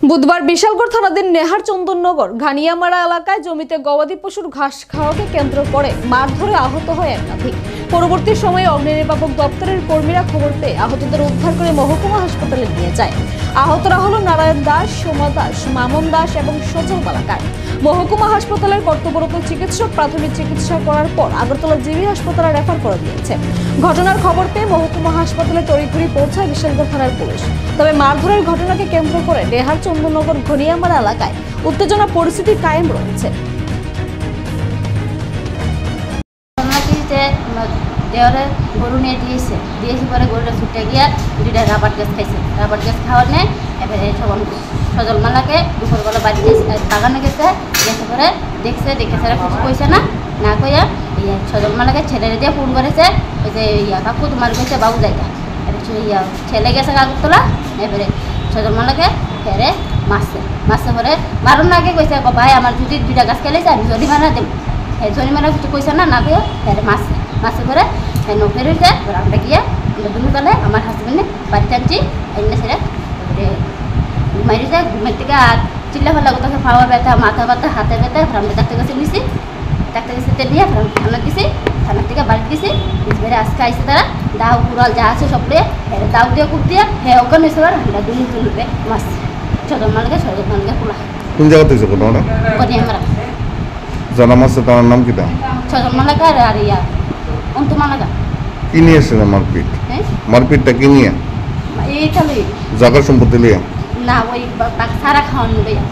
বুধবার বিশালগড় থানাধীন নেহার চন্দননগর ঘানিয়ামারা এলাকায় জমিতে গবাদি পশুর ঘাস খাওয়াকে কেন্দ্র করে মারধরে আহত হয় একাধিক। পরবর্তী সময়ে অগ্নিনির্বাপক দপ্তরের কর্মীরা খবর পেয়ে আহতদের উদ্ধার করে মহকুমা হাসপাতালে নিয়ে যায়। আহতরা হলো নারায়ণ দাস, সোমা দাস, মামন দাস এবং সজল মালাকার। মহকুমা হাসপাতালের কর্তব্যরত চিকিৎসক প্রাথমিক চিকিৎসা করার পর আগরতলা জিবি হাসপাতালে রেফার করে দিয়েছে। ঘটনার খবর পেয়ে মহকুমা হাসপাতালে তড়িঘড়ি পৌঁছায় বিশালগড় থানার পুলিশ। তবে মারধরের ঘটনাকে কেন্দ্র করে নেহার চন্দননগর ঘনিয়ামারা এলাকায় উত্তেজনা পরিস্থিতি কায়েম রয়েছে। দেওয়ারে গরু নিয়ে দিয়েছে পরে গরুটা ছুটে গিয়ে দুইটা রাবার গ্যাস খাইছে। রাবার গ্যাস খাওয়ার নেই এবারে সজল মালাকে দুপুরবেলা বাড়ি বাগানে গেছে পরে দেখছে স্যার কিছু কইছে না কইয়া সজল মালাকে ছেলে দিয়ে ফোন করেছে ওই যে কাকু তোমার কইছে বাবু যাইতা ছেলে গেছে আগরতলা। এবারে সজল মালাকে ফেরে মারছে পরে মারুন আগে কইছে ভাই আমার যদি দুইটা গাছ খেলেছে আমি জরিমানা দেবো। জরিমানা কিছু কইছে না কইয়া ফেরে মাসে করে নফের হয়েছে আমরা গিয়ে দুপুরবেলায় আমার হাজবেন্ডে বাড়িতে আনছি এনে সেরে ঘুমাই যায়। ঘুমের থেকে আর চিল্লা ফেলা কোথাও পাওয়া ব্যথা, মাথা ব্যথা, হাতে ব্যথা, আমরা ডাক্তার কাছে নিছি। ডাক্তার কাছে নিয়ে থানা দিছি, থানার থেকে বাড়িতে গেছি। বেড়ে আজকে আইসে তারা দাও কুড়াল যা আছে সব দাও দিয়ে কুপ দিয়ে অজ্ঞান হয়েছে আমরা দুলুপে মাছ সজল মালকে খোলা। কোন জায়গা থেকে ঘটনা? কনিয়ামারা। জানা মাসে তার নাম কি? সজল মালাকা আর অন্তু মালাকা। কি নিয়ে এসেছে মারপিট? মারপিটটা কি নিয়ে? এইটা জায়গা সম্পত্তি লিয়ে না, ওই সারা খাওয়ানো ভাইয়া।